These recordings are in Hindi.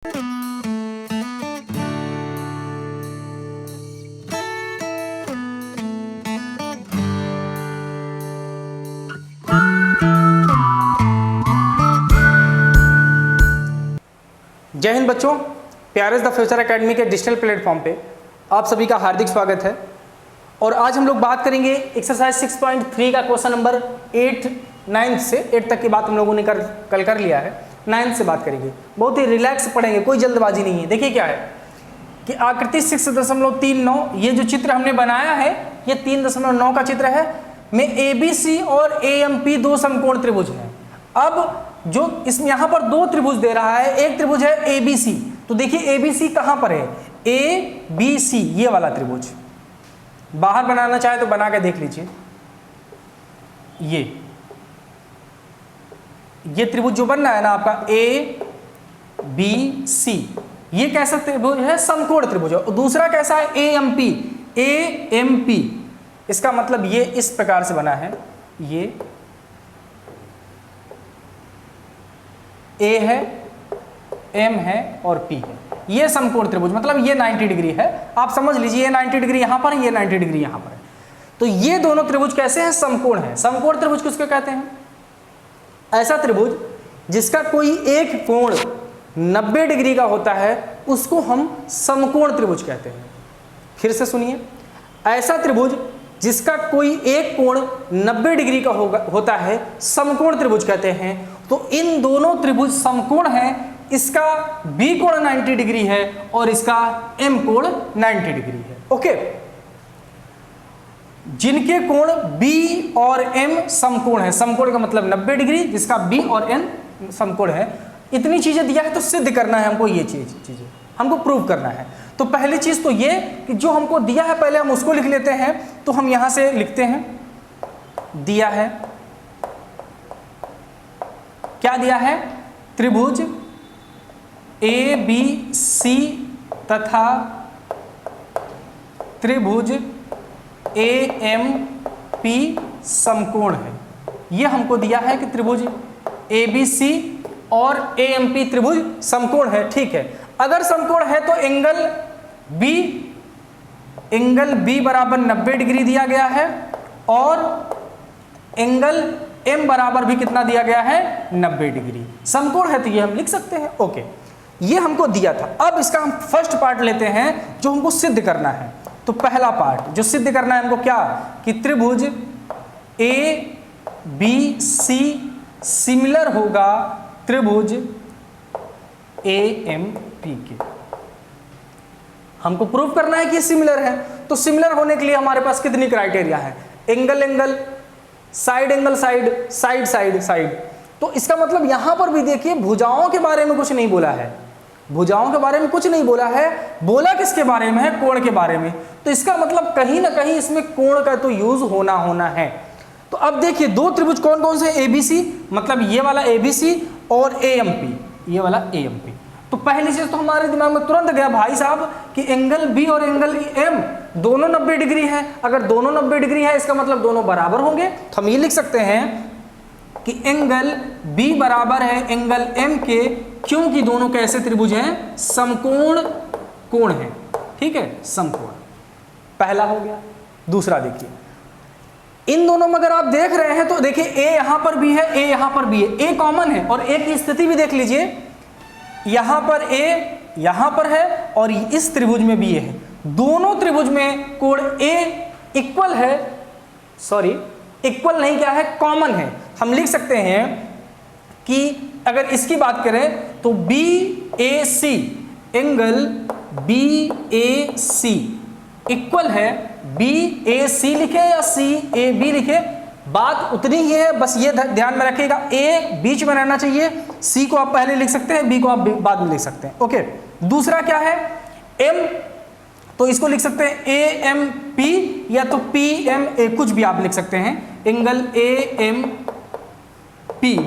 जय हिंद बच्चों, प्यारेस द फ्यूचर एकेडमी के डिजिटल प्लेटफॉर्म पे आप सभी का हार्दिक स्वागत है। और आज हम लोग बात करेंगे एक्सरसाइज 6.3 का क्वेश्चन नंबर 8 9 से 8 तक की बात हम लोगों ने कल कर लिया है। 9 से बात करेंगे, बहुत ही रिलैक्स पढ़ेंगे, कोई जल्दबाजी नहीं है। देखिए क्या है कि आकृति 6.39 ये जो चित्र हमने बनाया है ये 3.9 का चित्र है। में ABC और AMP दो समकोण त्रिभुज हैं। अब जो इसमें यहाँ पर दो त्रिभुज दे रहा है, एक त्रिभुज है ABC, तो देखिए ABC कहाँ पर है, ABC ये वाला त्रिभुज। बाहर बनाना चाहे तो बना के देख लीजिए। ये त्रिभुज जो बन रहा है ना आपका ABC, ये कैसा त्रिभुज है, समकोण त्रिभुज है। और दूसरा कैसा है, AMP। इसका मतलब ये इस प्रकार से बना है, ये A है, M है और P है। ये समकोण त्रिभुज मतलब ये 90 डिग्री है। आप समझ लीजिए ये 90 डिग्री यहां पर है, ये 90 डिग्री यहां पर है। तो ये दोनों त्रिभुज कैसे हैं, समकोण है। समकोण त्रिभुज किसको कहते हैं, ऐसा त्रिभुज जिसका कोई एक कोण 90 डिग्री का होता है उसको हम समकोण त्रिभुज कहते हैं। फिर से सुनिए, ऐसा त्रिभुज जिसका कोई एक कोण 90 डिग्री का होता है समकोण त्रिभुज कहते हैं। तो इन दोनों त्रिभुज समकोण हैं, इसका B कोण 90 डिग्री है और इसका M कोण 90 डिग्री है। ओके, जिनके कोण B और M समकोण है, समकोण का मतलब 90 डिग्री, जिसका B और M समकोण है। इतनी चीजें दिया है तो सिद्ध करना है हमको, ये चीजें हमको प्रूव करना है। तो पहली चीज तो ये कि जो हमको दिया है पहले हम उसको लिख लेते हैं। तो हम यहां से लिखते हैं, दिया है, क्या दिया है, त्रिभुज ABC तथा त्रिभुज AMP समकोण है। यह हमको दिया है कि त्रिभुज ABC और AMP त्रिभुज समकोण है। ठीक है, अगर समकोण है तो एंगल B बराबर 90 डिग्री दिया गया है और एंगल M बराबर भी कितना दिया गया है, 90 डिग्री। समकोण है तो ये हम लिख सकते हैं। ओके, ये हमको दिया था। अब इसका हम फर्स्ट पार्ट लेते हैं जो हमको सिद्ध करना है। तो पहला पार्ट जो सिद्ध करना है हमको क्या, कि त्रिभुज ABC सिमिलर होगा त्रिभुज AMP के। हमको प्रूव करना है कि ये सिमिलर है। तो सिमिलर होने के लिए हमारे पास कितनी क्राइटेरिया है, एंगल, साइड एंगल, साइड। तो इसका मतलब यहां पर भी देखिए भुजाओं के बारे में कुछ नहीं बोला है, भुजाओं के बारे में कुछ नहीं बोला है। बोला किसके बारे में है, कोण के बारे में। तो इसका मतलब कहीं ना कहीं इसमें कोण का तो यूज होना है। तो अब देखिए दो त्रिभुज कौन कौन से, ABC मतलब ये वाला ABC और AMP ये वाला AMP। तो पहली चीज तो हमारे दिमाग में तुरंत गया भाई साहब कि एंगल B और एंगल M दोनों 90 डिग्री है। अगर दोनों 90 डिग्री है इसका मतलब दोनों बराबर होंगे। तो हम ये लिख सकते हैं कि एंगल B बराबर है एंगल M के, क्योंकि दोनों कैसे त्रिभुज हैं, समकोण कोण है। ठीक है, समकोण पहला हो गया। दूसरा देखिए, इन दोनों में अगर आप देख रहे हैं तो देखिए A यहां पर भी है, A यहां पर भी है, A कॉमन है। और A की स्थिति भी देख लीजिए, यहां पर A यहां पर है और इस त्रिभुज में भी A है। दोनों त्रिभुज में कोण A इक्वल है, सॉरी इक्वल नहीं, क्या है, कॉमन है। हम लिख सकते हैं कि अगर इसकी बात करें तो BAC एंगल BAC इक्वल है, BAC लिखे या CAB लिखे, बात उतनी ही है। बस ये ध्यान में रखिएगा, A बीच में रहना चाहिए, C को आप पहले लिख सकते हैं, B को आप बाद में लिख सकते हैं। ओके, दूसरा क्या है, M, तो इसको लिख सकते हैं AMP या तो PMA, कुछ भी आप लिख सकते हैं। एंगल AMP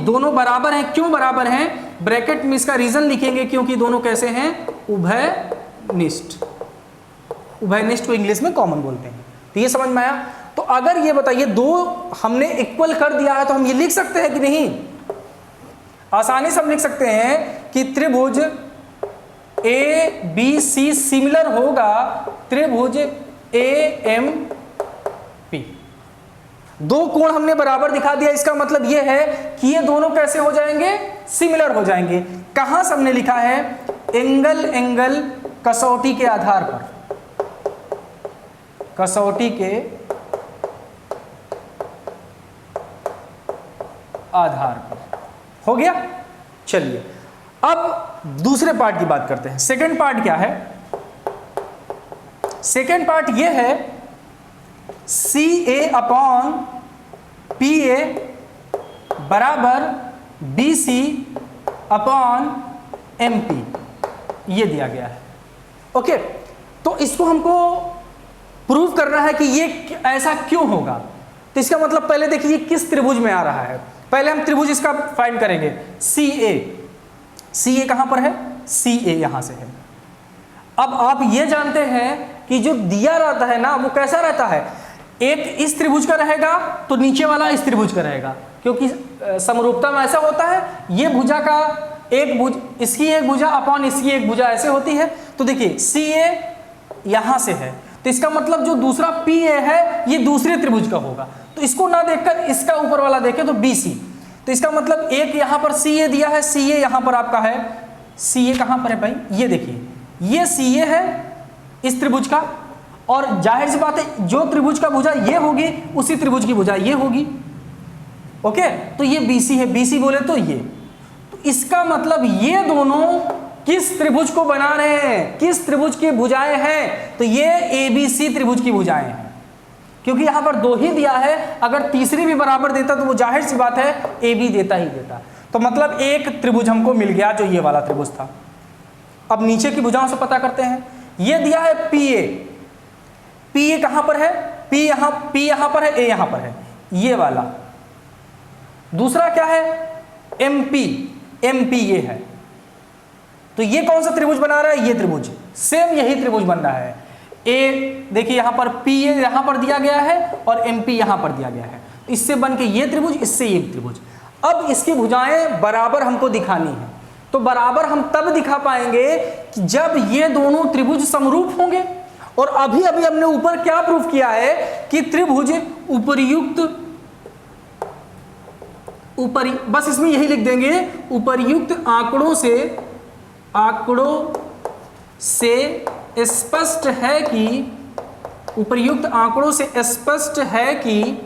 दोनों बराबर हैं। क्यों बराबर हैं, ब्रैकेट में इसका रीजन लिखेंगे, क्योंकि दोनों कैसे हैं, उभयनिष्ठ। उभयनिष्ठ को इंग्लिश में कॉमन बोलते हैं। तो ये समझ में आया। तो अगर ये बताइए दो हमने इक्वल कर दिया है तो हम ये लिख सकते हैं कि नहीं, आसानी से हम लिख सकते हैं कि त्रिभुज ABC सिमिलर होगा त्रिभुज AMP। दो कोण हमने बराबर दिखा दिया, इसका मतलब यह है कि ये दोनों कैसे हो जाएंगे, सिमिलर हो जाएंगे। कहां से हमने लिखा है, एंगल एंगल कसौटी के आधार पर, कसौटी के आधार पर। हो गया। चलिए अब दूसरे पार्ट की बात करते हैं। सेकंड पार्ट क्या है, सेकंड पार्ट ये है CA अपॉन PA बराबर BC अपॉन MP, ये दिया गया है। ओके, तो इसको हमको प्रूव करना है कि ये ऐसा क्यों होगा। तो इसका मतलब पहले देखिए किस त्रिभुज में आ रहा है। पहले हम त्रिभुज इसका फाइंड करेंगे। CA कहां पर है, CA यहां से है। अब आप ये जानते हैं कि जो दिया रहता है ना वो कैसा रहता है, एक इस त्रिभुज का रहेगा तो नीचे वाला इस त्रिभुज का रहेगा, क्योंकि समरूपता में ऐसा होता है, ये भुजा का एक भुज, इसकी एक भुजा अपॉन इसकी एक भुजा ऐसे होती है। तो देखिए CA यहां से है, तो इसका मतलब जो दूसरा PA है ये दूसरे त्रिभुज का होगा। तो इसको ना देखकर इसका ऊपर वाला देखें तो BC, तो इसका मतलब एक यहां पर CA दिया है, CA यहां पर आपका है, CA कहां पर है भाई, ये देखिए ये CA है इस त्रिभुज का, और जाहिर सी बात है जो त्रिभुज का भुजा ये होगी उसी त्रिभुज की भुजा ये होगी। ओके, तो ये BC है, BC बोले तो ये, तो इसका मतलब ये दोनों किस त्रिभुज को बना रहे हैं, किस त्रिभुज की भुजाएं हैं, तो ये ABC त्रिभुज की भुजाएं हैं। क्योंकि यहां पर दो ही दिया है, अगर तीसरी भी बराबर देता तो वो जाहिर सी बात है AB देता ही देता। तो मतलब एक त्रिभुज हमको मिल गया जो ये वाला त्रिभुज था। अब नीचे की भुजाओं से पता करते हैं। ये दिया है PA कहां पर है, P यहां पर है, A यहां पर है, ये वाला। दूसरा क्या है MP ये है। तो ये कौन सा त्रिभुज बना रहा है, ये त्रिभुज, सेम यही त्रिभुज बन रहा है। A देखिए यहां पर PA यहां पर दिया गया है और MP यहां पर दिया गया है, इससे बन के ये त्रिभुज, इससे ये त्रिभुज। अब इसकी भुजाएं बराबर हमको दिखानी है, तो बराबर हम तब दिखा पाएंगे कि जब ये दोनों त्रिभुज समरूप होंगे। और अभी अभी हमने ऊपर क्या प्रूफ किया है कि त्रिभुज बस इसमें यही लिख देंगे, उपर्युक्त आंकड़ों से स्पष्ट है कि, उपर्युक्त आंकड़ों से स्पष्ट है कि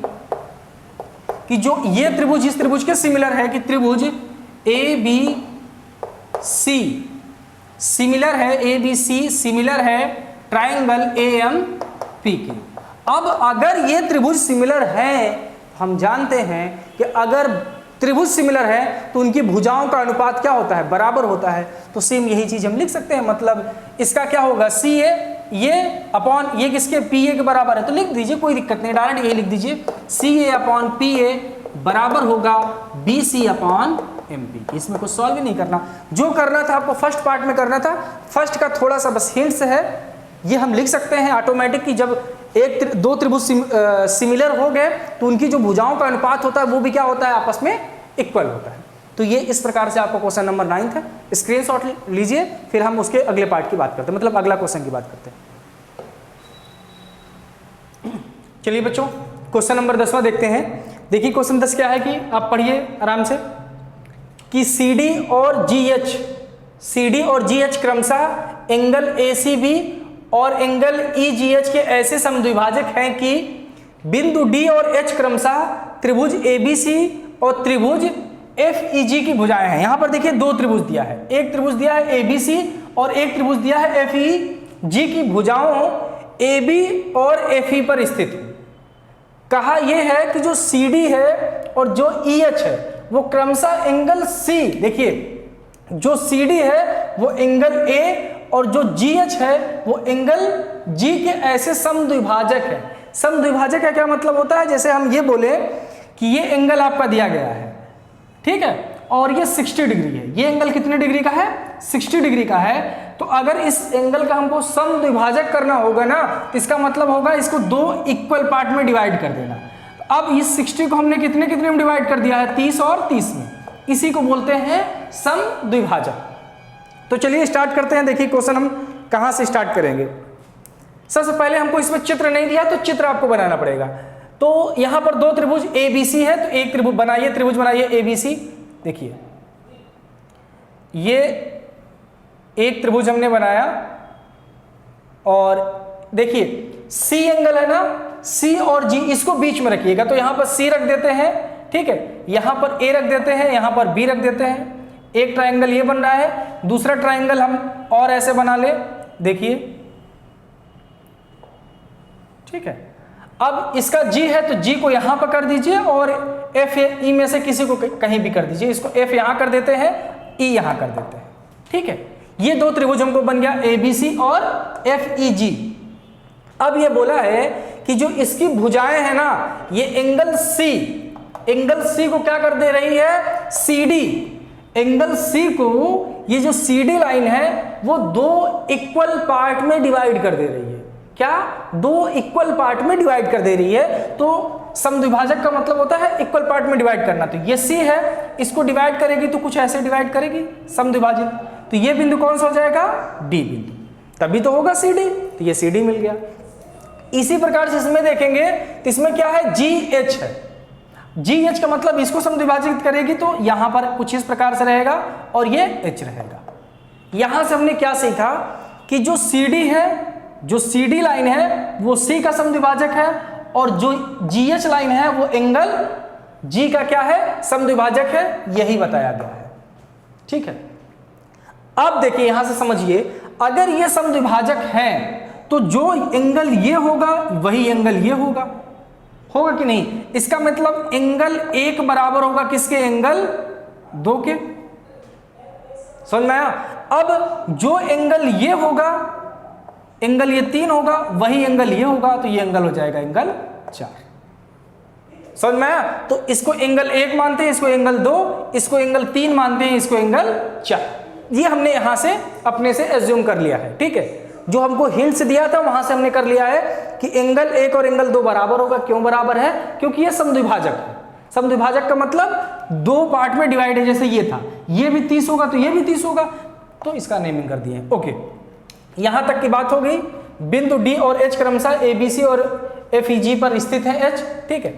जो ये त्रिभुज इस त्रिभुज के सिमिलर है, कि त्रिभुज ABC सिमिलर है, ABC सिमिलर है ट्राइंगल AMP के। अब अगर ये त्रिभुज सिमिलर है, हम जानते हैं कि अगर त्रिभुज सिमिलर है तो उनकी भुजाओं का अनुपात क्या होता है, बराबर होता है। तो सेम यही चीज हम लिख सकते हैं, मतलब इसका क्या होगा, CA ये अपॉन ये किसके, PA के बराबर है, तो लिख दीजिए, कोई दिक्कत नहीं, डायरेक्ट यही लिख दीजिए, CA अपॉन PA बराबर होगा BC अपॉन MP। इसमें कुछ सॉल्व ही नहीं करना, जो करना था आपको फर्स्ट पार्ट में करना था, फर्स्ट का थोड़ा सा बस हिंट्स है, ये हम लिख सकते हैं ऑटोमेटिक कि जब दो त्रिभुज सिमिलर हो गए तो उनकी जो भुजाओं का अनुपात होता है वो भी क्या होता है, आपस में इक्वल होता है। तो ये इस प्रकार से आपका क्वेश्चन नंबर 9 है, स्क्रीनशॉट लीजिए, फिर हम उसके अगले पार्ट की बात करते हैं, मतलब अगला क्वेश्चन की बात करते हैं। चलिए बच्चों क्वेश्चन नंबर 10वां देखते हैं। देखिए क्वेश्चन 10 क्या है कि आप पढ़िए आराम से, कि CD और GH क्रमशः एंगल ACB और एंगल EGH के ऐसे समद्विभाजक हैं कि बिंदु D और H क्रमशः त्रिभुज ABC और त्रिभुज FEG की भुजाएं हैं। यहां पर देखिए दो त्रिभुज दिया है, एक त्रिभुज दिया है ABC और एक त्रिभुज दिया है FEG की भुजाओं AB और FE पर स्थित है। कहा यह है कि जो CD है और जो EH है वो क्रमशः एंगल C, देखिए जो CD है वो एंगल A और जो GH है वो एंगल G के ऐसे समद्विभाजक है। समद्विभाजक का क्या मतलब होता है, जैसे हम ये बोले कि ये एंगल आपका दिया गया है, ठीक है, और ये 60 डिग्री है, ये एंगल कितने डिग्री का है, 60 डिग्री का है। तो अगर इस एंगल का हमको समद्विभाजक करना होगा ना, तो इसका मतलब होगा इसको दो इक्वल पार्ट में डिवाइड कर देना। तो अब इस 60 को हमने कितने कितने में डिवाइड कर दिया है, 30 और 30 में, इसी को बोलते हैं समद्विभाजक। तो चलिए स्टार्ट करते हैं। देखिए क्वेश्चन हम कहां से स्टार्ट करेंगे। सबसे पहले हमको इसमें चित्र नहीं दिया, तो चित्र आपको बनाना पड़ेगा। तो यहां पर दो त्रिभुज ABC है, तो एक त्रिभुज बनाइए, त्रिभुज बनाइए ABC। देखिए ये एक त्रिभुज हमने बनाया, और देखिए C एंगल है ना, C और G इसको बीच में रखिएगा। तो यहां पर C रख देते हैं, ठीक है, यहां पर A रख देते हैं, यहां पर B रख देते हैं। एक ट्रायंगल ये बन रहा है, दूसरा ट्रायंगल हम और ऐसे बना ले, देखिए, ठीक है। अब इसका G है तो G को यहां पर कर दीजिए, और F E में से किसी को कहीं भी कर दीजिए। इसको F यहां कर देते हैं, E यहां कर देते हैं, ठीक है। ये दो त्रिभुज हमको बन गया ABC और FEG। अब ये बोला है कि जो इसकी भुजाएं हैं ना, ये एंगल C को क्या कर दे रही है, CD। एंगल C को ये जो CD लाइन है वो दो इक्वल पार्ट में डिवाइड कर दे रही है। क्या? दो इक्वल पार्ट में डिवाइड कर दे रही है। तो समद्विभाजक का मतलब होता है इक्वल पार्ट में डिवाइड करना। तो ये C है, इसको डिवाइड करेगी तो कुछ ऐसे डिवाइड करेगी समद्विभाजित। तो ये बिंदु कौन सा हो जाएगा, D बिंदु, तभी तो होगा CD। तो ये CD मिल गया। इसी प्रकार से इसमें देखेंगे तो इसमें क्या है, GH है। GH का मतलब इसको समद्विभाजित करेगी तो यहां पर कुछ इस प्रकार से रहेगा, और ये H रहेगा। यहां से हमने क्या सीखा कि जो CD है, जो CD लाइन है वो C का समद्विभाजक है, और जो GH लाइन है वो एंगल G का क्या है, समद्विभाजक है। यही बताया गया है, ठीक है। अब देखिए यहां से समझिए, अगर ये समद्विभाजक हैं तो जो एंगल ये होगा वही एंगल ये होगा कि नहीं। इसका मतलब एंगल 1 बराबर होगा किसके, एंगल 2 के। समझ में आया? अब जो एंगल ये होगा, एंगल ये 3 होगा, वही एंगल ये होगा, तो ये एंगल हो जाएगा एंगल 4। समझ में आया? तो इसको एंगल 1 मानते हैं, इसको एंगल 2, इसको एंगल 3 मानते हैं, इसको एंगल 4। ये हमने यहां से अपने से एज्यूम कर लिया है, ठीक है। जो हमको हिंट्स दिया था वहां से हमने कर लिया है कि एंगल 1 और एंगल 2 बराबर होगा। क्यों बराबर है? क्योंकि ये समद्विभाजक है। समद्विभाजक का मतलब दो पार्ट में डिवाइड है। जैसे ये था, ये भी 30 होगा तो ये भी 30 होगा, तो इसका नेमिंग कर दिए। ओके, यहां तक की बात हो गई। बिंदु D और H क्रमशः ABC और FEG पर स्थित है H, ठीक है,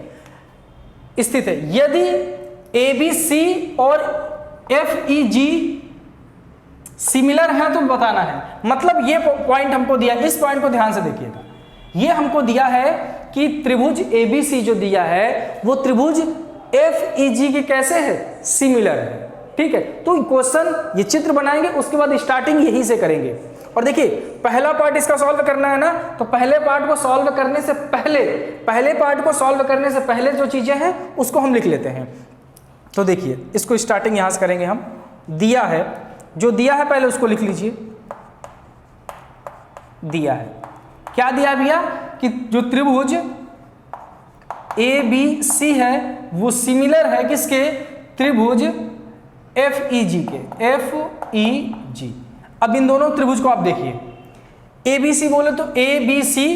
स्थित है। यदि ABC और FEG सिमिलर है तो बताना है। मतलब ये पॉइंट हमको दिया, इस पॉइंट को ध्यान से देखिएगा। ये हमको दिया है कि त्रिभुज ABC जो दिया है वो त्रिभुज FEG के कैसे है, सिमिलर है, ठीक है। तो क्वेश्चन ये चित्र बनाएंगे, उसके बाद स्टार्टिंग यहीं से करेंगे। और देखिए पहला पार्ट इसका सॉल्व करना है ना, तो पहले पार्ट को सॉल्व करने से पहले जो चीजें हैं उसको हम लिख लेते हैं। तो देखिए इसको स्टार्टिंग यहां से करेंगे हम। दिया है, जो दिया है पहले उसको लिख लीजिए। दिया है, क्या दिया भैया, कि जो त्रिभुज ABC है वो सिमिलर है किसके, त्रिभुज FEG के, FEG। अब इन दोनों त्रिभुज को आप देखिए, ABC बोले तो ABC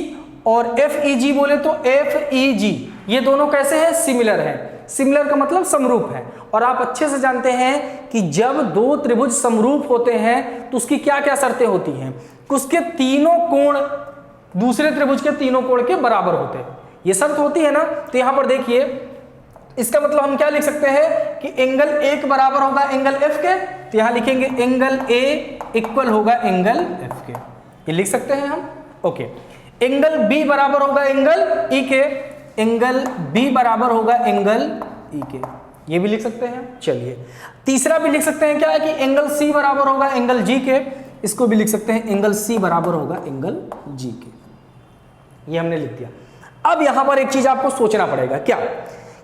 और FEG बोले तो FEG। ये दोनों कैसे हैं, सिमिलर है। सिमिलर का मतलब समरूप है। और आप अच्छे से जानते हैं कि जब दो त्रिभुज समरूप होते हैं तो उसकी क्या क्या शर्तें होती हैं, उसके तीनों कोण दूसरे त्रिभुज के तीनों कोण के बराबर होते हैं, ये शर्त होती है ना। तो यहां पर देखिए, इसका मतलब हम क्या लिख सकते हैं कि एंगल 1 बराबर होगा एंगल F के, तो यहां लिखेंगे एंगल A इक्वल होगा एंगल F के, ये लिख सकते हैं हम। ओके, एंगल B बराबर होगा एंगल E के, एंगल B बराबर होगा एंगल E के, ये भी लिख सकते हैं। चलिए तीसरा भी लिख सकते हैं, क्या है कि एंगल C बराबर होगा एंगल G के, इसको भी लिख सकते हैं एंगल C बराबर होगा एंगल G के, ये हमने लिख दिया। अब यहां पर एक चीज आपको सोचना पड़ेगा, क्या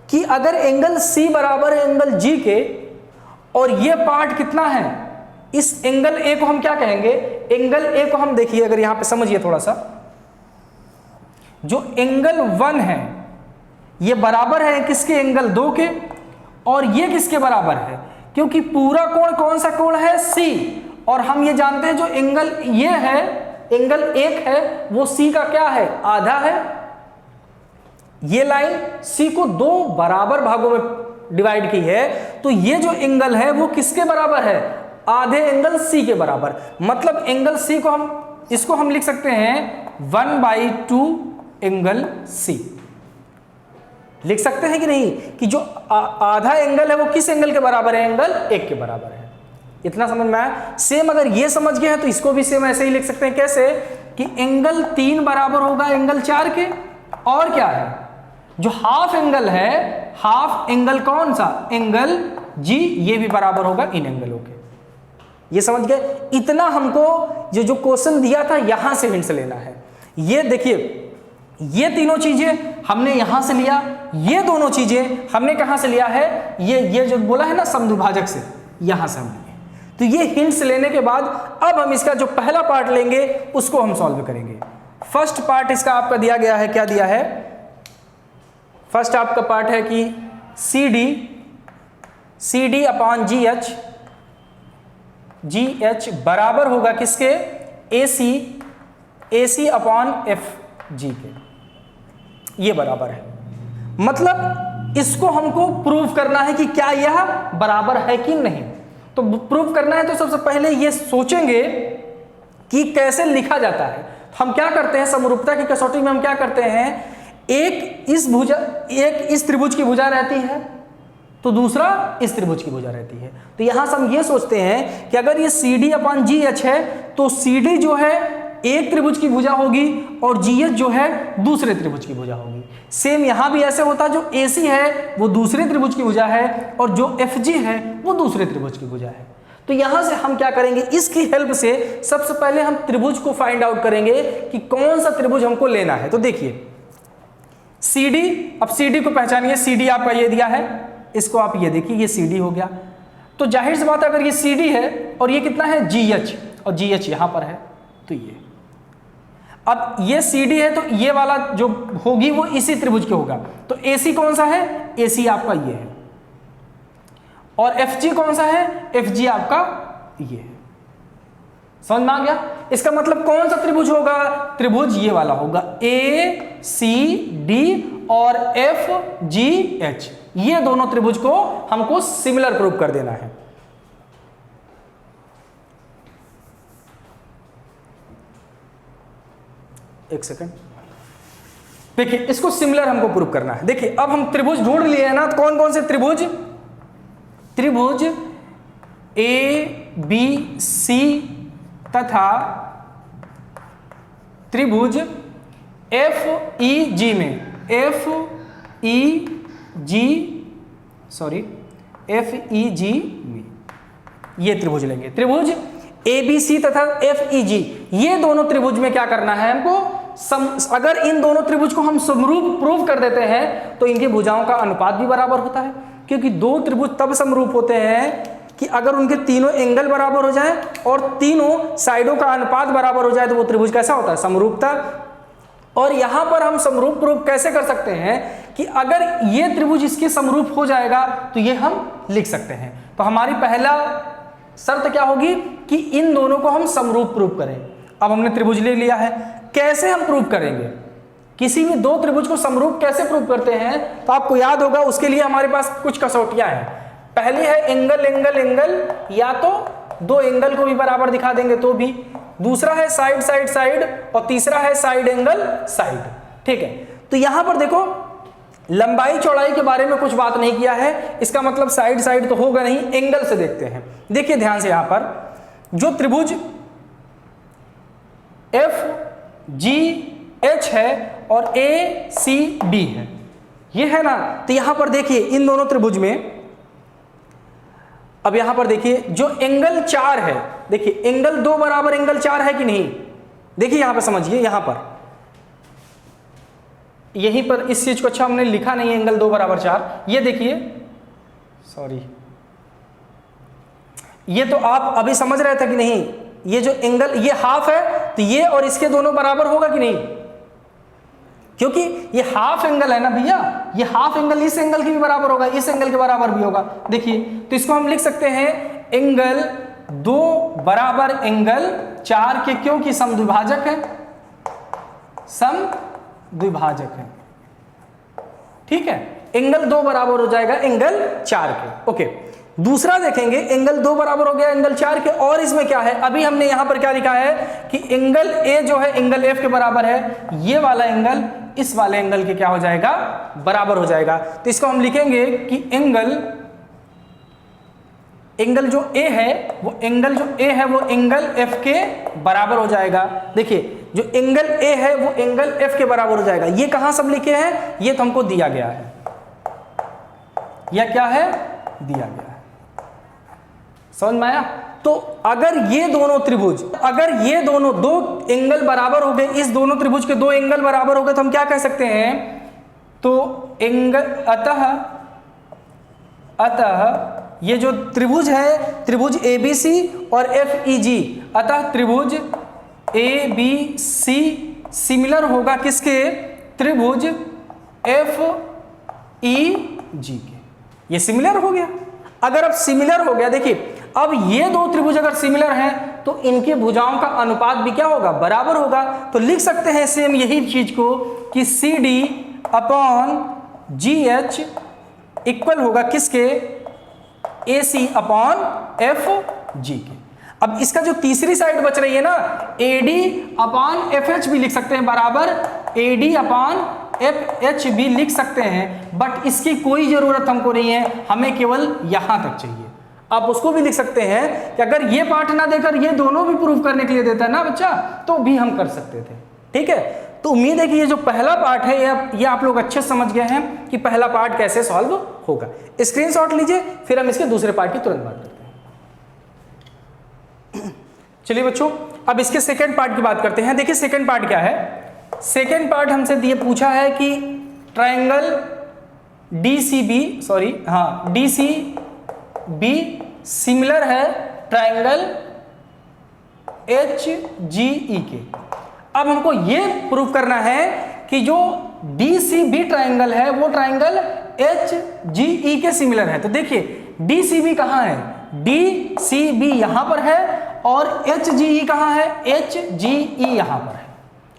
कि अगर एंगल C बराबर है एंगल G के और ये पार्ट कितना है, इस एंगल A को हम क्या कहेंगे, एंगल A को हम देखिए, अगर यहां पे समझिए थोड़ा सा, जो एंगल 1 है ये बराबर है किसके, एंगल 2 के, और ये किसके बराबर है, क्योंकि पूरा कोण कौन सा कोण है, C, और हम ये जानते हैं जो एंगल ये है, एंगल 1 है, वो C का क्या है, आधा है। ये लाइन C को 2 बराबर भागों में डिवाइड की है, तो ये जो एंगल है वो किसके बराबर है, आधे एंगल सी के बराबर। मतलब एंगल सी को इसको हम लिख सकते हैं 1/2 एंगल सी। लिख सकते हैं कि नहीं, कि जो आधा एंगल है वो किस एंगल के बराबर है, एंगल 1 के बराबर है। इतना समझ में आया। सेम अगर ये समझ गए हैं तो इसको भी सेम ऐसे ही लिख सकते हैं। कैसे कि एंगल 3 बराबर होगा एंगल 4 के, और क्या है जो हाफ एंगल है, हाफ एंगल कौन सा, एंगल जी, ये भी बराबर होगा इन एंगलों के। ये समझ गए। इतना हमको जो क्वेश्चन दिया था यहां से हिंट्स लेना है। ये देखिए, ये तीनों चीजें हमने यहां से लिया, ये दोनों चीजें हमने कहां से लिया है, ये जो बोला है ना समद्विभाजक से, यहां से हम लिए। तो ये हिंट्स लेने के बाद अब हम इसका जो पहला पार्ट लेंगे उसको हम सॉल्व करेंगे। फर्स्ट पार्ट इसका आपका दिया गया है, क्या दिया है, फर्स्ट आपका पार्ट है कि CD अपॉन GH बराबर होगा किसके, AC अपॉन FG के। ये बराबर है। मतलब इसको हमको प्रूव करना है कि क्या यह बराबर है कि नहीं। तो प्रूव करना है तो सबसे पहले ये सोचेंगे कि कैसे लिखा जाता है। हम क्या करते हैं, समरूपता की कसौटी में हम क्या करते हैं, एक इस त्रिभुज की भुजा रहती है तो दूसरा इस त्रिभुज की भुजा रहती है। तो यहां से हम ये सोचते हैं कि अगर ये CD अपॉन GH है तो CD जो है एक त्रिभुज की भुजा होगी और GH जो है दूसरे त्रिभुज की भुजा होगी। सेम यहां भी ऐसे होता है, जो AC है वो दूसरे त्रिभुज की भुजा है और जो FG है वो दूसरे त्रिभुज की भुजा है। तो यहां से हम क्या करेंगे, इसकी हेल्प से सबसे पहले हम त्रिभुज को फाइंड आउट करेंगे कि कौन सा त्रिभुज हमको लेना है। तो देखिए CD, अब CD को पहचानिए, CD आपका ये दिया है, इसको आप ये देखिए, ये CD हो गया। तो जाहिर सी बात है अगर ये CD है और ये कितना है GH, और GH यहां पर है, तो ये अब ये CD है तो ये वाला जो होगी वो इसी त्रिभुज के होगा। तो AC कौन सा है, AC आपका ये है, और FG कौन सा है, FG आपका ये है। समझ में आ गया। इसका मतलब कौन सा त्रिभुज होगा, त्रिभुज ये वाला होगा, ACD और FGH। ये दोनों त्रिभुज को हमको सिमिलर प्रूव कर देना है। एक सेकंड, देखिए इसको सिमिलर हमको प्रूव करना है। देखिए अब हम त्रिभुज ढूंढ लिए हैं ना, तो कौन कौन से त्रिभुज, त्रिभुज ABC तथा त्रिभुज FEG में, FEG में ये त्रिभुज लेंगे। त्रिभुज ABC तथा FEG, ये दोनों त्रिभुज में क्या करना है हमको, अगर इन दोनों त्रिभुज को हम समरूप प्रूव कर देते हैं तो इनकी भुजाओं का अनुपात भी बराबर होता है। क्योंकि दो त्रिभुज तब समरूप होते हैं कि अगर उनके तीनों एंगल बराबर हो जाए और तीनों साइडों का अनुपात बराबर हो जाए तो वो त्रिभुज कैसा होता है, समरूपता। और यहां पर हम समरूप प्रूव कैसे कर सकते हैं कि अगर ये त्रिभुज इसके समरूप हो जाएगा तो ये हम लिख सकते हैं। तो हमारी पहला शर्त क्या होगी कि इन दोनों को हम समरूप प्रूव करें। अब हमने त्रिभुज ले लिया है, कैसे हम प्रूव करेंगे, किसी भी दो त्रिभुज को समरूप कैसे प्रूव करते हैं, तो आपको याद होगा उसके लिए हमारे पास कुछ कसौटियां हैं। पहली है एंगल एंगल एंगल, या तो दो एंगल को भी बराबर दिखा देंगे तो भी, दूसरा है साइड साइड साइड, और तीसरा है साइड एंगल साइड। ठीक है, तो यहां पर देखो लंबाई चौड़ाई के बारे में कुछ बात नहीं किया है, इसका मतलब साइड साइड तो होगा नहीं, एंगल से देखते हैं। देखिए ध्यान से, यहां पर जो त्रिभुज FGH है और ACB है, ये है ना। तो यहां पर देखिए इन दोनों त्रिभुज में, अब यहां पर देखिए जो एंगल 4 है, देखिए एंगल 2 बराबर एंगल 4 है कि नहीं। देखिए यहां पर समझिए, यहां पर यहीं पर इस चीज को अच्छा हमने लिखा नहीं है, एंगल 2 बराबर 4। ये देखिए, सॉरी, ये तो आप अभी समझ रहे थे कि नहीं, ये जो एंगल ये हाफ है तो ये और इसके दोनों बराबर होगा कि नहीं, क्योंकि ये हाफ एंगल है ना भैया, ये हाफ एंगल इस एंगल की भी बराबर होगा, इस एंगल के बराबर भी होगा। देखिए तो इसको हम लिख सकते हैं एंगल 2 बराबर एंगल 4 के, क्योंकि समद्विभाजक है, समद्विभाजक है। ठीक है, एंगल 2 बराबर हो जाएगा एंगल 4 के। ओके, दूसरा देखेंगे एंगल 2 बराबर हो गया एंगल 4 के, और इसमें क्या है, अभी हमने यहां पर क्या लिखा है कि एंगल ए जो है एंगल एफ के बराबर है, ये वाला एंगल इस वाले एंगल के क्या हो जाएगा, बराबर हो जाएगा। तो इसको हम लिखेंगे कि एंगल जो ए है वो एंगल एफ के बराबर हो जाएगा। देखिए जो एंगल ए है वो एंगल एफ के बराबर हो जाएगा। ये कहां सब लिखे हैं, ये तो हमको दिया गया है, यह क्या है, दिया गया है, समझ में आया। तो अगर ये दोनों त्रिभुज, अगर ये दोनों दो एंगल बराबर हो गए, इस दोनों त्रिभुज के दो एंगल बराबर हो गए, तो हम क्या कह सकते हैं, तो एंगल अतः ये जो त्रिभुज है, त्रिभुज ABC और FEG, अतः त्रिभुज ABC सिमिलर होगा किसके, त्रिभुज FEG के। ये सिमिलर हो गया। अगर अब सिमिलर हो गया, देखिए अब ये दो त्रिभुज अगर सिमिलर हैं तो इनके भुजाओं का अनुपात भी क्या होगा, बराबर होगा। तो लिख सकते हैं सेम यही चीज को कि CD/GH इक्वल होगा किसके, AC/FG के। अब इसका जो तीसरी साइड बच रही है ना, AD/FH भी लिख सकते हैं, बराबर AD/FH भी लिख सकते हैं, बट इसकी कोई जरूरत हमको नहीं है, हमें केवल यहां तक चाहिए। आप उसको भी लिख सकते हैं कि अगर ये पार्ट ना देकर ये दोनों भी प्रूव करने के लिए देता है ना बच्चा, तो भी हम कर सकते थे। ठीक है, तो उम्मीद है कि ये जो पहला पार्ट है ये आप लोग अच्छे समझ गए हैं कि पहला पार्ट कैसे सॉल्व होगा। स्क्रीनशॉट लीजिए, फिर हम इसके दूसरे पार्ट की तुरंत बात करते हैं। चलिए बच्चों, अब इसके सेकेंड पार्ट की बात करते हैं। देखिए सेकेंड पार्ट क्या है। सेकेंड पार्ट हमसे दिए पूछा है कि ट्राइंगल DCB सिमिलर है ट्राइंगल HGE के। अब हमको ये प्रूव करना है कि जो DCB ट्राइंगल है वो ट्राइंगल HGE के सिमिलर है। तो देखिए DCB कहां है, DCB यहां पर है और HGE कहां है, HGE यहां पर है।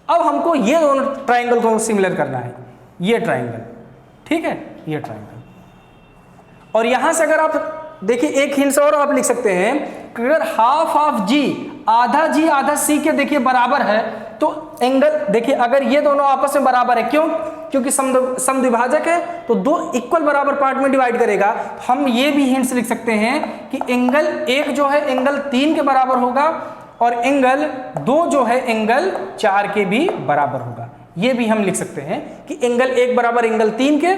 अब हमको ये दोनों ट्राइंगल को सिमिलर करना है, ये ट्राइंगल, ठीक है, ये ट्राइंगल। और यहां से अगर आप देखिए एक हिंट और आप लिख सकते हैं कि अगर हाफ ऑफ G, आधा G आधा C के देखिए बराबर है, तो एंगल देखिए अगर ये दोनों आपस में बराबर है, क्यों, क्योंकि समद्विभाजक है, तो दो इक्वल बराबर पार्ट में डिवाइड करेगा। हम ये भी हिंट्स लिख सकते हैं कि एंगल 1 जो है एंगल 3 के बराबर होगा और एंगल 2 जो है एंगल 4 के भी बराबर होगा। ये भी हम लिख सकते हैं कि एंगल 1 बराबर एंगल 3 के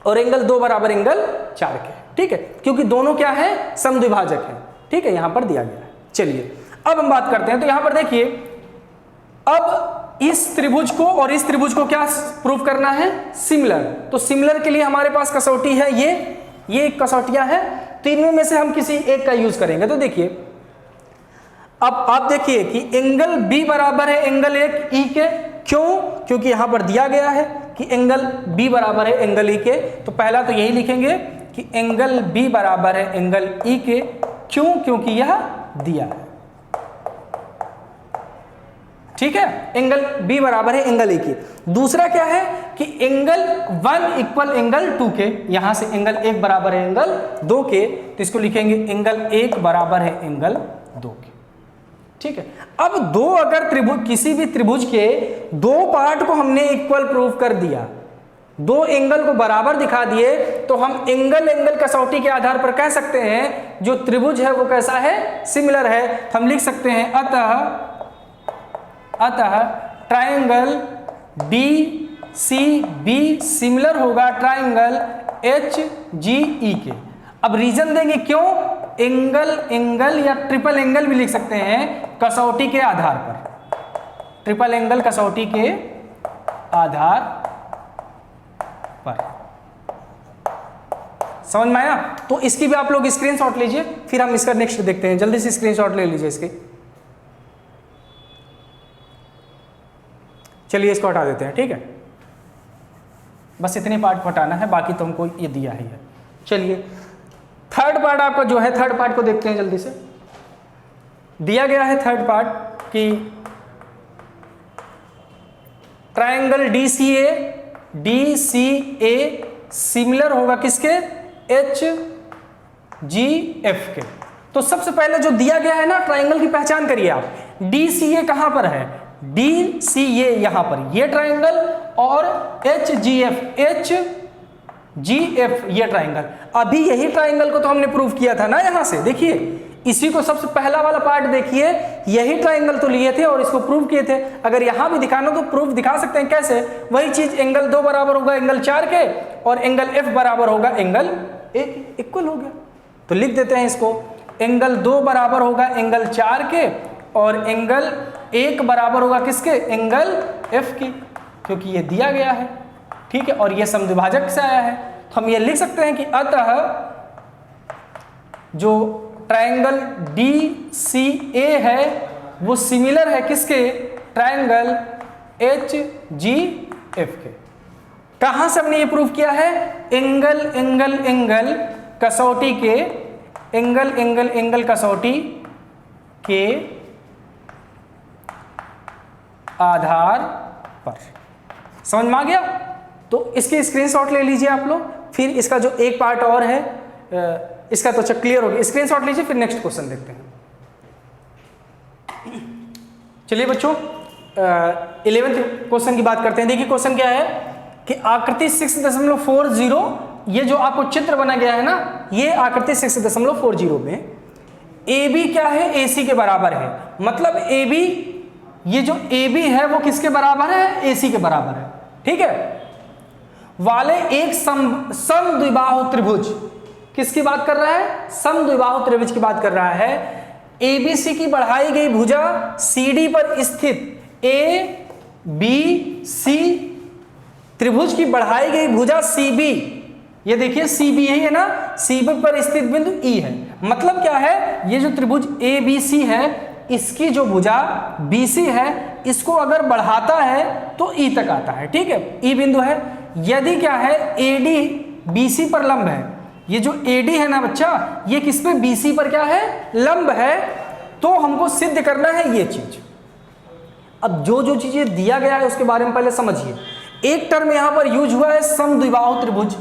और एंगल 2 बराबर एंगल 4 के। ठीक है, क्योंकि दोनों क्या है, समद्विभाजक है। ठीक है, यहां पर दिया गया है। चलिए अब हम बात करते हैं। तो यहां पर देखिए, अब इस त्रिभुज को और इस त्रिभुज को क्या प्रूव करना है, सिमिलर। तो सिमिलर के लिए हमारे पास कसौटी है, ये एक कसौटियां है, तो इनमें में से हम किसी एक का यूज करेंगे। तो देखिए अब आप देखिए कि एंगल B बराबर है एंगल 1 E के। क्यों, क्योंकि यहां पर दिया गया है कि एंगल B बराबर है एंगल E के। तो पहला तो यही लिखेंगे कि एंगल B बराबर है एंगल E के। क्यों, क्योंकि यह दिया है। ठीक है, एंगल B बराबर है एंगल E के। दूसरा क्या है कि एंगल 1 इक्वल एंगल 2 के। यहां से एंगल 1 बराबर है एंगल 2 के, तो इसको लिखेंगे एंगल 1 बराबर है एंगल 2 के। ठीक है, अब दो अगर त्रिभुज, किसी भी त्रिभुज के दो पार्ट को हमने इक्वल प्रूव कर दिया, दो एंगल को बराबर दिखा दिए, तो हम एंगल कसौटी के आधार पर कह सकते हैं जो त्रिभुज है वो कैसा है, सिमिलर है। तो हम लिख सकते हैं अतः ट्राइंगल DCB सिमिलर होगा ट्राइंगल HGE के। अब रीजन देंगे क्यों, एंगल या ट्रिपल एंगल भी लिख सकते हैं कसौटी के आधार पर, ट्रिपल एंगल कसौटी के आधार पर। समझ में आया। तो इसकी भी आप लोग स्क्रीनशॉट लीजिए, फिर हम इसका नेक्स्ट देखते हैं। जल्दी से स्क्रीनशॉट ले लीजिए इसके। चलिए इसको हटा देते हैं। ठीक है, बस इतने पार्ट को हटाना है, बाकी तो हमको ये दिया ही है। चलिए थर्ड पार्ट आपका जो है, थर्ड पार्ट को देखते हैं जल्दी से। दिया गया है थर्ड पार्ट कि ट्राइंगल DCA सिमिलर होगा किसके, GF के। तो सबसे पहले जो दिया गया है ना ट्राइंगल की पहचान करिए आप। DCA कहां पर है? DCA यहां पर ये ट्राइंगल, और HGF ये ट्राइंगल। अभी यही ट्राइंगल को तो हमने प्रूव किया था ना यहां से, देखिए इसी को सबसे पहला वाला पार्ट देखिए, यही ट्राइंगल तो लिए थे और इसको प्रूव किए थे। अगर यहां भी दिखाना तो प्रूफ दिखा सकते हैं, कैसे? वही चीज एंगल 2 बराबर होगा एंगल 4 के, और एंगल F बराबर होगा एंगल 1, इक्वल हो गया। तो लिख देते हैं इसको, एंगल 2 बराबर होगा एंगल 4 के, और एंगल 1 बराबर होगा किसके? एंगल F के, क्योंकि ये दिया गया है, ठीक है, और ये समद्विभाजक से आया है। तो हम ये लिख सकते हैं कि अतः जो ट्राइंगल DCA है वो सिमिलर है किसके? ट्राइंगल HGF के। कहां से हमने ये प्रूव किया है? एंगल कसौटी के, एंगल कसौटी के आधार पर। समझ में आ गया? तो इसके स्क्रीनशॉट ले लीजिए आप लोग, फिर इसका जो एक पार्ट और है इसका तो क्लियर हो गया। स्क्रीनशॉट लीजिए, फिर नेक्स्ट क्वेश्चन देखते हैं। चलिए बच्चों 11th क्वेश्चन की बात करते हैं। देखिए क्वेश्चन क्या है कि आकृति 6.40, ये जो आपको चित्र बना गया है ना, ये आकृति 6.40 में AB क्या है? AC के बराबर है। मतलब AB, ये जो AB है वो किसके बराबर है? AC के बराबर है, ठीक है, वाले एक समद्विबाहु त्रिभुज, किसकी बात कर रहा है? समद्विबाहु त्रिभुज की बात कर रहा है। ABC की बढ़ाई गई भुजा CD पर स्थित ABC त्रिभुज की बढ़ाई गई भुजा CB, ये देखिए CB यही है ना, CB पर स्थित बिंदु E है। मतलब क्या है? ये जो त्रिभुज ABC है, इसकी जो भुजा BC है, इसको अगर बढ़ाता है तो E तक आता है, ठीक है, E बिंदु है। यदि क्या है? AD BC पर लंब है, ये जो AD है ना बच्चा, ये किस पे? BC पर क्या है? लंब है। तो हमको सिद्ध करना है ये चीज। अब जो चीजें दिया गया है उसके बारे में पहले समझिए। एक टर्म यहां पर यूज हुआ है समद्विबाहु त्रिभुज।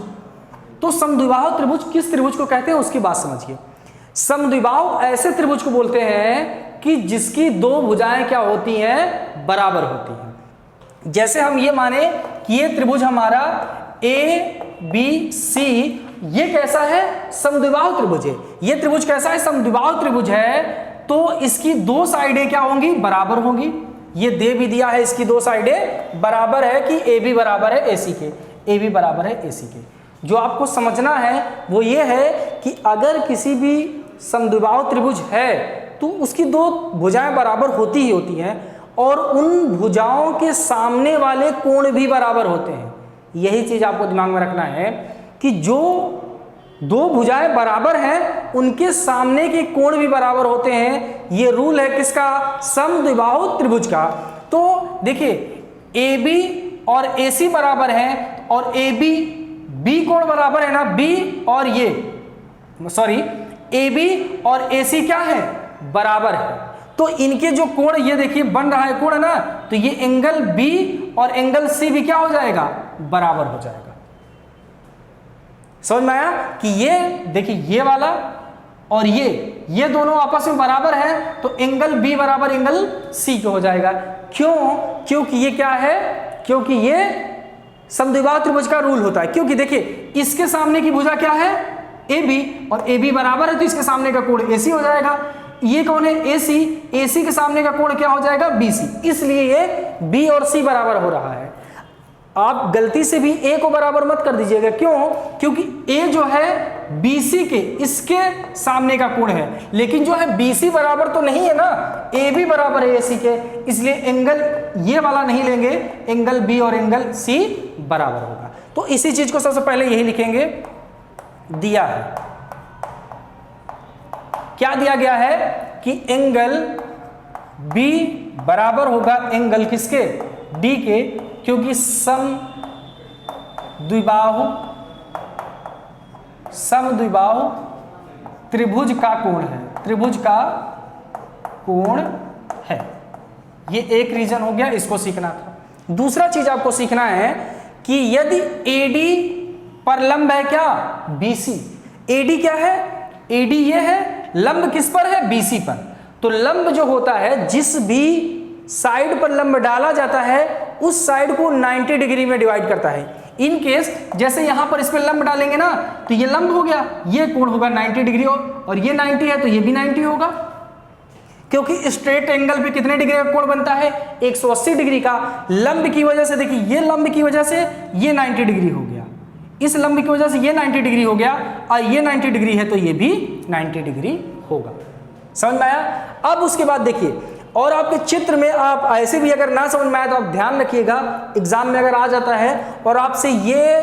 तो समद्विबाहु त्रिभुज किस त्रिभुज को कहते हैं उसकी बात समझिए। समद्विबाहु ऐसे त्रिभुज को बोलते हैं कि जिसकी दो भुजाएं क्या होती हैं? बराबर होती हैं। जैसे हम ये माने कि ये त्रिभुज हमारा ABC, ये कैसा है? समद्विबाहु त्रिभुज है। ये त्रिभुज कैसा है? समद्विबाहु त्रिभुज है। तो इसकी दो साइडें क्या होंगी? बराबर होंगी। ये दे भी दिया है, इसकी दो साइडें बराबर है कि AB बराबर है AC के, AB बराबर है AC के। जो आपको समझना है वो ये है कि अगर किसी भी समद्विबाहु त्रिभुज है तो उसकी दो भुजाएं बराबर होती ही होती हैं, और उन भुजाओं के सामने वाले कोण भी बराबर होते हैं। यही चीज आपको दिमाग में रखना है कि जो दो भुजाएं बराबर हैं उनके सामने के कोण भी बराबर होते हैं। ये रूल है किसका? समद्विबाहु त्रिभुज का। तो देखिए AB और AC बराबर है, और AB B कोण बराबर है ना, B और ये सॉरी AB और AC क्या है? बराबर है। तो इनके जो कोण ये देखिए बन रहा है कोण है ना, तो ये एंगल B और एंगल C भी क्या हो जाएगा? बराबर हो जाएगा। समझ में आया कि ये देखिए ये वाला और ये दोनों आपस में बराबर है, तो एंगल B बराबर एंगल C के हो जाएगा। क्यों? क्योंकि ये क्या है? क्योंकि ये समद्विबाहु त्रिभुज का रूल होता है। क्योंकि देखिए इसके सामने की भुजा क्या है? AB, और AB बराबर है तो इसके सामने का कोण AC हो जाएगा। ये कौन है? AC, AC के सामने का कोण क्या हो जाएगा? BC। इसलिए ये B और C बराबर हो रहा है। आप गलती से भी A को बराबर मत कर दीजिएगा। क्यों? क्योंकि A जो है BC के इसके सामने का कोण है, लेकिन जो है BC बराबर तो नहीं है ना, AB बराबर है AC के, इसलिए एंगल ये वाला नहीं लेंगे, एंगल B और एंगल C बराबर होगा। तो इसी चीज को सबसे पहले यही लिखेंगे, दिया है क्या दिया गया है कि एंगल B बराबर होगा एंगल किसके? D के, क्योंकि समद्विबाहु त्रिभुज का कोण है, त्रिभुज का कोण है। ये एक रीजन हो गया, इसको सीखना था। दूसरा चीज आपको सीखना है कि यदि AD पर लंब है क्या? BC। AD क्या है? AD ये है, लंब किस पर है, BC पर। तो लंब जो होता है, जिस भी साइड पर लंब डाला जाता है उस साइड को 90 डिग्री में डिवाइड करता है। इन केस जैसे यहां पर इस पे लंब डालेंगे ना, तो ये लंब हो गया, ये कोण होगा 90 डिग्री और ये 90 है तो ये भी 90 होगा, क्योंकि स्ट्रेट एंगल पे कितने डिग्री का कोण बनता है, 180 डिग्री का। लंब की वजह से देखिए, ये लंब की वजह से ये 90 डिग्री हो गया, इस लंब की वजह से ये 90 डिग्री हो गया, और ये 90 डिग्री है तो ये भी 90 डिग्री होगा। समझ में आया? अब उसके बाद देखिए, और आपके चित्र में आप ऐसे भी अगर ना समझ में आए तो आप ध्यान रखिएगा, एग्जाम में अगर आ जाता है और आपसे ये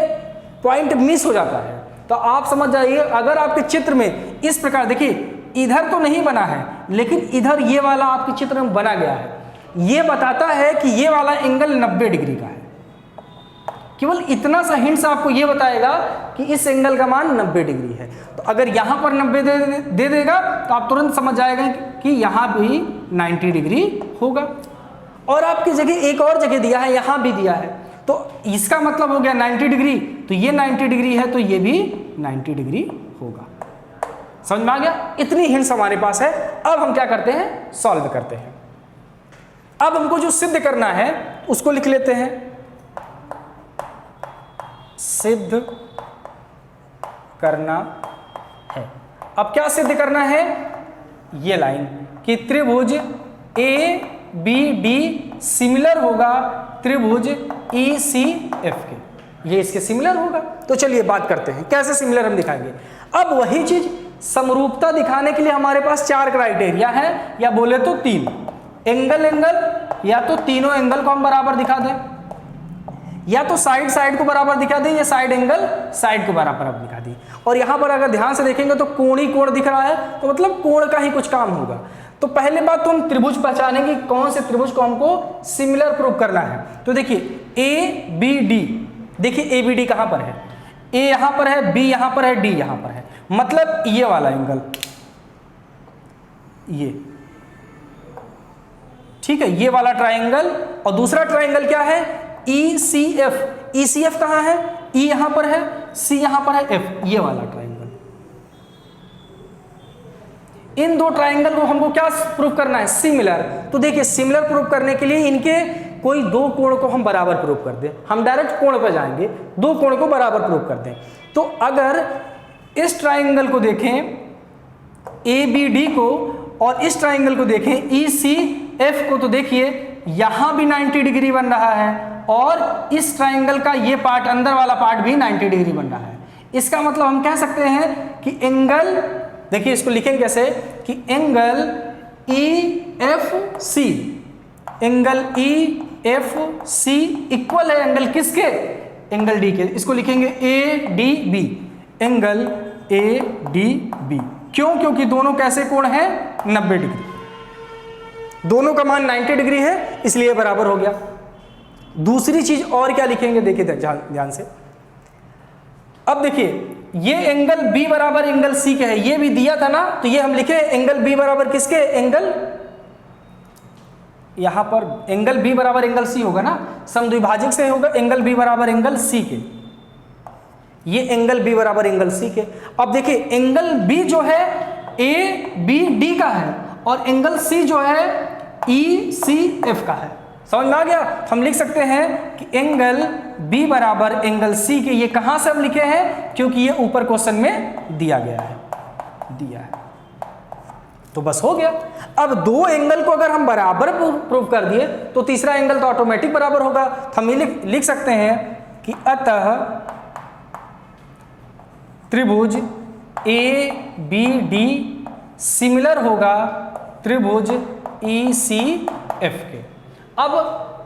पॉइंट मिस हो जाता है तो आप समझ जाइए, अगर आपके चित्र में इस प्रकार देखिए, इधर तो नहीं बना है लेकिन इधर ये वाला आपके चित्र में बना गया है, ये बताता है कि ये वाला एंगल 90 डिग्री का है। केवल इतना सा हिंट्स आपको ये बताएगा कि इस एंगल का मान 90 डिग्री है। तो अगर यहाँ पर 90 दे देगा तो आप तुरंत समझ जाएगा कि यहाँ भी 90 डिग्री होगा। और आपकी जगह एक और जगह दिया है, यहाँ भी दिया है, तो इसका मतलब हो गया 90 डिग्री, तो ये 90 डिग्री है तो ये भी 90 डिग्री होगा। समझ में आ गया? इतनी हिंट्स हमारे पास है। अब हम क्या करते हैं, सॉल्व करते हैं। अब हमको जो सिद्ध करना है उसको लिख लेते हैं, सिद्ध करना है। अब क्या सिद्ध करना है, ये लाइन कि त्रिभुज ABD सिमिलर होगा त्रिभुज ECF के, ये इसके सिमिलर होगा। तो चलिए बात करते हैं कैसे सिमिलर हम दिखाएंगे। अब वही चीज समरूपता दिखाने के लिए हमारे पास 4 क्राइटेरिया है, या बोले तो 3। एंगल एंगल, या तो तीनों एंगल को हम बराबर दिखा दें, या तो साइड साइड को बराबर दिखा दें, या साइड एंगल साइड को बराबर दिखा दें। और यहां पर अगर ध्यान से देखेंगे तो कोण ही कोण दिख रहा है, तो मतलब कोण का ही कुछ काम होगा। तो पहले बात तो हम त्रिभुज पहचानेंगे, कौन से त्रिभुज को हमको सिमिलर प्रूव करना है। तो देखिए ABD, देखिए ABD कहां पर है, A यहां पर है, B यहां पर है, D यहां पर है, मतलब ये वाला एंगल, ये ठीक है, ये वाला ट्राइंगल। और दूसरा ट्राइंगल क्या है, ECF, ECF कहां है, E यहां पर है, C यहां पर है, F ये वाला ट्राइंगल। इन दो ट्राइंगल को हमको क्या प्रूफ करना है, सिमिलर। तो देखिए सिमिलर प्रूफ करने के लिए इनके कोई दो कोण को हम बराबर प्रूफ कर दें, हम डायरेक्ट कोण पर जाएंगे, दो कोण को बराबर प्रूफ कर दें। तो अगर इस ट्राइंगल को देखें ABD को और इस ट्राइंगल को देखें ECF को, तो देखिए यहां भी 90 डिग्री बन रहा है और इस ट्राइंगल का ये पार्ट, अंदर वाला पार्ट भी 90 डिग्री बन रहा है। इसका मतलब हम कह सकते हैं कि एंगल, देखिए इसको लिखेंगे कैसे कि angle EFC, angle EFC equal है एंगल किसके, एंगल D के। इसको लिखेंगे ADB, एंगल ADB। क्यों, क्योंकि दोनों कैसे कोण हैं, 90 डिग्री, दोनों का मान 90 डिग्री है, इसलिए बराबर हो गया। दूसरी चीज और क्या लिखेंगे, देखिए ध्यान से। अब देखिए ये एंगल B बराबर एंगल C के है, ये भी दिया था ना, तो ये हम लिखे एंगल B बराबर किसके, एंगल, यहां पर एंगल B बराबर एंगल C होगा ना, समद्विभाजक से होगा एंगल B बराबर एंगल C के, ये एंगल B बराबर एंगल C के। अब देखिए एंगल B जो है ABD का है और एंगल C जो है ECF का है। समझ में आ गया? हम लिख सकते हैं कि एंगल B बराबर एंगल C के, ये कहां से हम लिखे हैं, क्योंकि ये ऊपर क्वेश्चन में दिया गया है, दिया है, तो बस हो गया। अब दो एंगल को अगर हम बराबर प्रूव कर दिए तो तीसरा एंगल तो ऑटोमेटिक बराबर होगा। हम ये लिख सकते हैं कि अतः त्रिभुज ABD सिमिलर होगा त्रिभुज ECF के। अब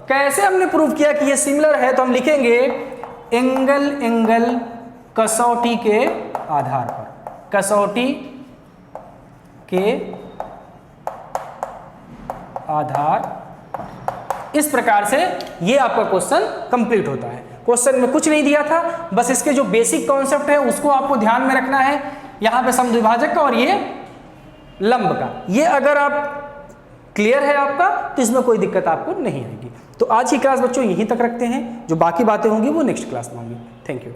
कैसे हमने प्रूव किया कि ये सिमिलर है, तो हम लिखेंगे एंगल एंगल कसौटी के आधार पर, कसौटी के आधार, इस प्रकार से ये आपका क्वेश्चन कंप्लीट होता है। क्वेश्चन में कुछ नहीं दिया था, बस इसके जो बेसिक कॉन्सेप्ट है उसको आपको ध्यान में रखना है। यहां पे समद्विभाजक का और ये लंब का, ये अगर आप क्लियर है आपका तो इसमें कोई दिक्कत आपको नहीं आएगी। तो आज की क्लास बच्चों यहीं तक रखते हैं, जो बाकी बातें होंगी वो नेक्स्ट क्लास में होंगी। Thank you.